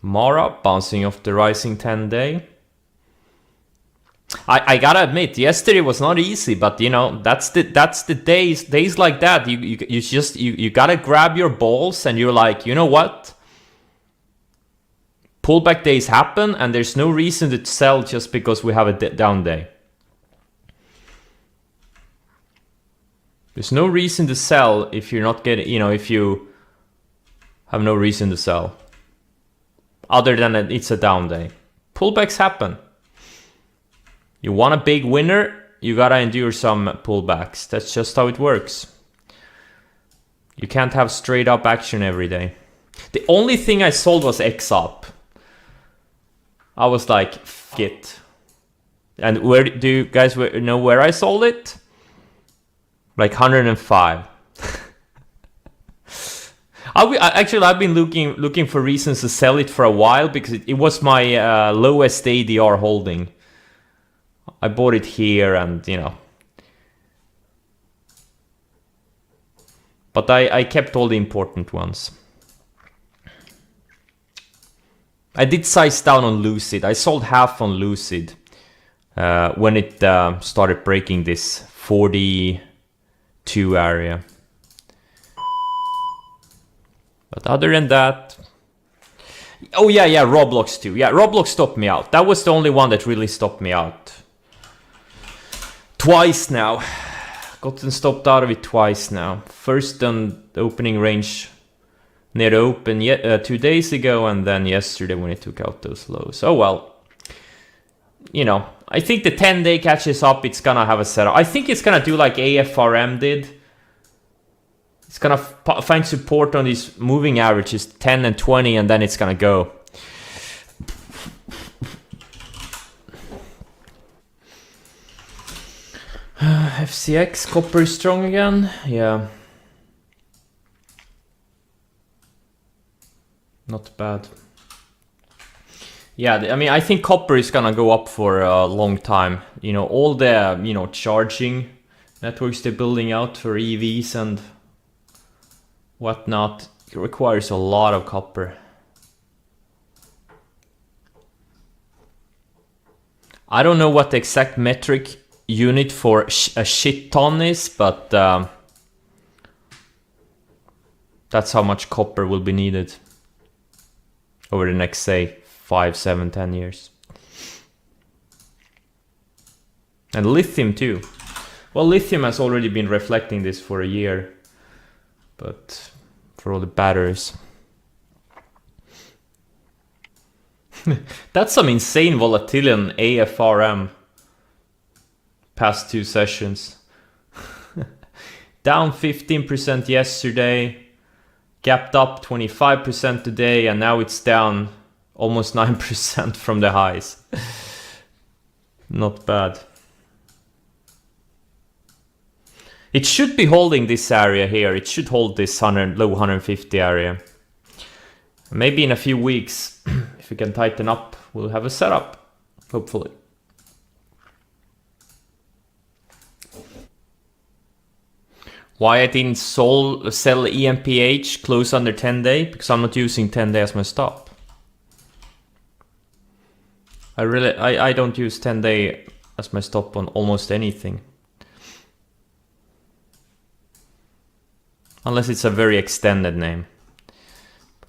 Mara bouncing off the rising 10-day. I gotta admit, yesterday was not easy, but you know, that's the days like that. You gotta grab your balls and you're like, you know what? Pullback days happen, and there's no reason to sell just because we have a down day. There's no reason to sell if you're not getting, you know, if you have no reason to sell. Other than it's a down day. Pullbacks happen. You want a big winner, you gotta endure some pullbacks. That's just how it works. You can't have straight up action every day. The only thing I sold was XUp. I was like, f it. And where do you guys know where I sold it? Like 105. I've been looking for reasons to sell it for a while because it was my lowest ADR holding. I bought it here, and you know. But I kept all the important ones. I did size down on Lucid. I sold half on Lucid when it started breaking this 42 area. But other than that... Oh yeah, Roblox too. Yeah, Roblox stopped me out. That was the only one that really stopped me out. Twice now. Gotten stopped out of it twice now. First on the opening range near the open 2 days ago, and then yesterday when it took out those lows. Oh well. You know, I think the 10-day catches up. It's gonna have a setup. I think it's gonna do like AFRM did. It's gonna find support on these moving averages 10 and 20, and then it's gonna go. FCX, copper is strong again. Yeah. Not bad. Yeah, I mean, I think copper is gonna go up for a long time. You know, all the, you know, charging networks they're building out for EVs and whatnot, it requires a lot of copper. I don't know what the exact metric unit for a shit ton is, but that's how much copper will be needed over the next, say, 5, 7, 10 years. And lithium too. Well, lithium has already been reflecting this for a year, but for all the batteries. That's some insane volatility on AFRM past 2 sessions. Down 15% yesterday, gapped up 25% today, and now it's down almost 9% from the highs. Not bad. It should be holding this area here. It should hold this low 150 area. Maybe in a few weeks, if we can tighten up, we'll have a setup, hopefully. Why I didn't sell EMPH close under 10-day? Because I'm not using 10-day as my stop. I don't use 10-day as my stop on almost anything. Unless it's a very extended name.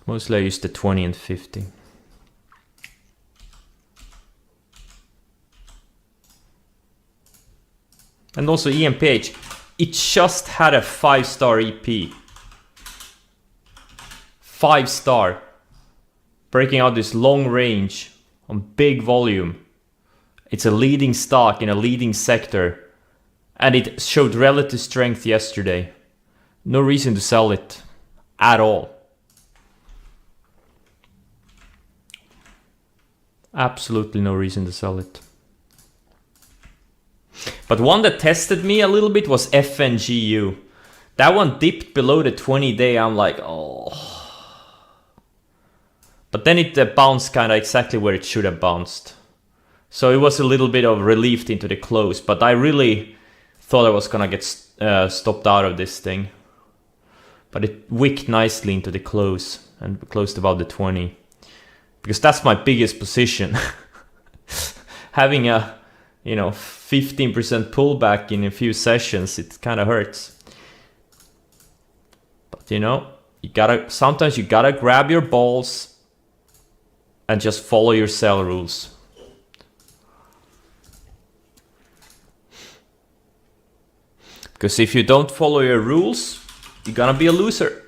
Mostly I use the 20 and 50. And also EMPH, it just had a 5-star EP. 5-star. Breaking out this long range on big volume. It's a leading stock in a leading sector. And it showed relative strength yesterday. No reason to sell it at all. Absolutely no reason to sell it. But one that tested me a little bit was FNGU. That one dipped below the 20-day. I'm like, oh. But then it bounced kind of exactly where it should have bounced. So it was a little bit of relief into the close. But I really thought I was going to get stopped out of this thing. But it wicked nicely into the close and closed above the 20. because that's my biggest position. Having a 15% pullback in a few sessions, it kind of hurts. But sometimes you gotta grab your balls and just follow your sell rules. Because if you don't follow your rules, you're gonna be a loser.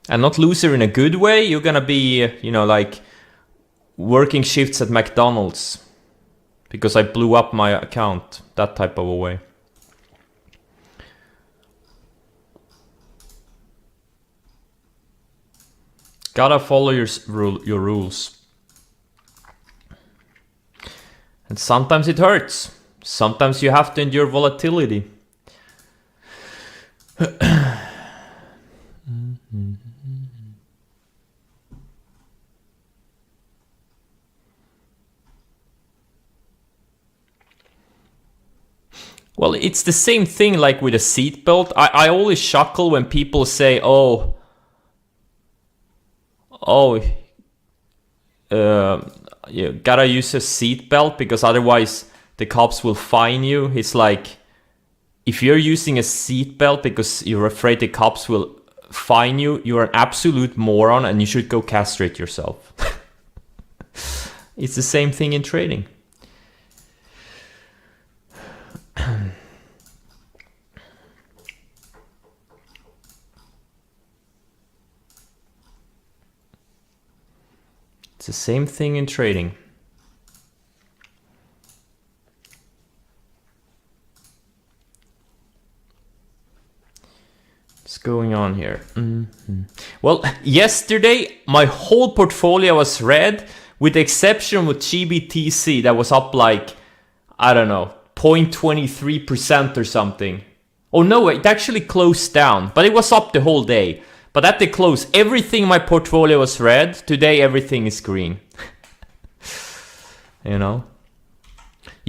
And not loser in a good way, you're gonna be, like working shifts at McDonald's because I blew up my account, that type of a way. Gotta follow your rules. And sometimes it hurts. Sometimes you have to endure volatility. Well, it's the same thing like with a seatbelt. I always chuckle when people say, you gotta use a seatbelt because otherwise the cops will fine you. It's like, if you're using a seatbelt because you're afraid the cops will fine you, you're an absolute moron and you should go castrate yourself. It's the same thing in trading. It's the same thing in trading. What's going on here? Well, yesterday my whole portfolio was red, with the exception with GBTC that was up like, I don't know, 0.23% or something. Oh no, it actually closed down, but it was up the whole day. But at the close, everything in my portfolio was red. Today, everything is green. You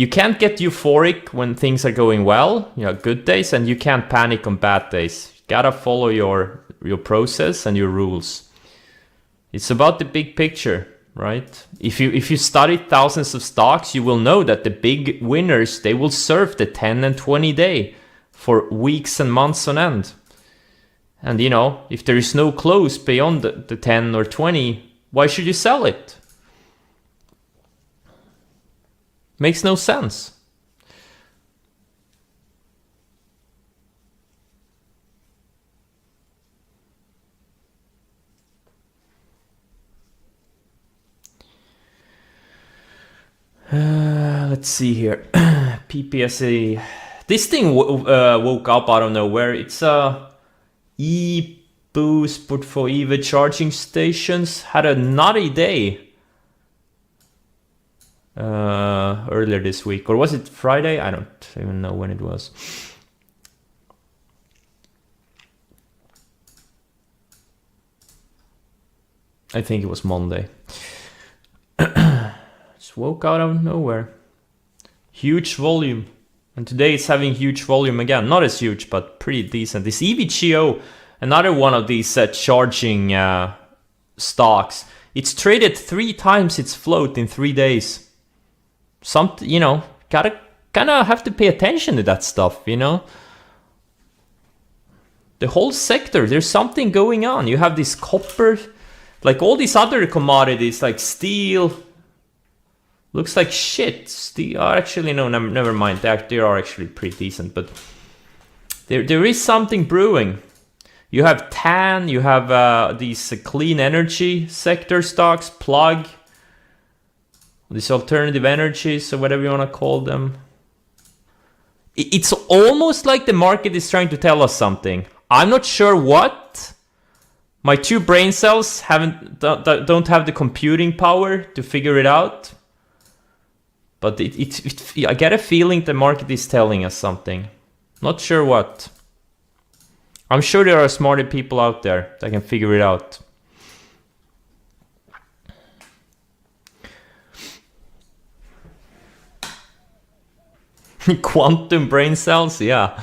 can't get euphoric when things are going well, good days, and you can't panic on bad days. You gotta follow your process and your rules. It's about the big picture, right? If you study thousands of stocks, you will know that the big winners, they will surf the 10 and 20 day for weeks and months on end. And if there is no close beyond the 10 or 20, why should you sell it? Makes no sense. Let's see here. PPSA. This thing woke up out of nowhere. It's e-boost portfolio EV charging stations had a nutty day earlier this week, or was it Friday? I don't even know when it was. I think it was Monday. Just woke out of nowhere. Huge volume. And today it's having huge volume again. Not as huge, but pretty decent. This EVGO, another one of these charging stocks. It's traded 3 times its float in 3 days. Gotta kind of have to pay attention to that stuff, The whole sector, there's something going on. You have this copper, like all these other commodities, like steel. Looks like shit. Actually, no, never mind. They are actually pretty decent, but there is something brewing. You have TAN, you have these clean energy sector stocks, Plug, these alternative energies, or whatever you want to call them. It's almost like the market is trying to tell us something. I'm not sure what. My 2 brain cells don't have the computing power to figure it out. But I get a feeling the market is telling us something. Not sure what. I'm sure there are smarter people out there that can figure it out. Quantum brain cells, yeah.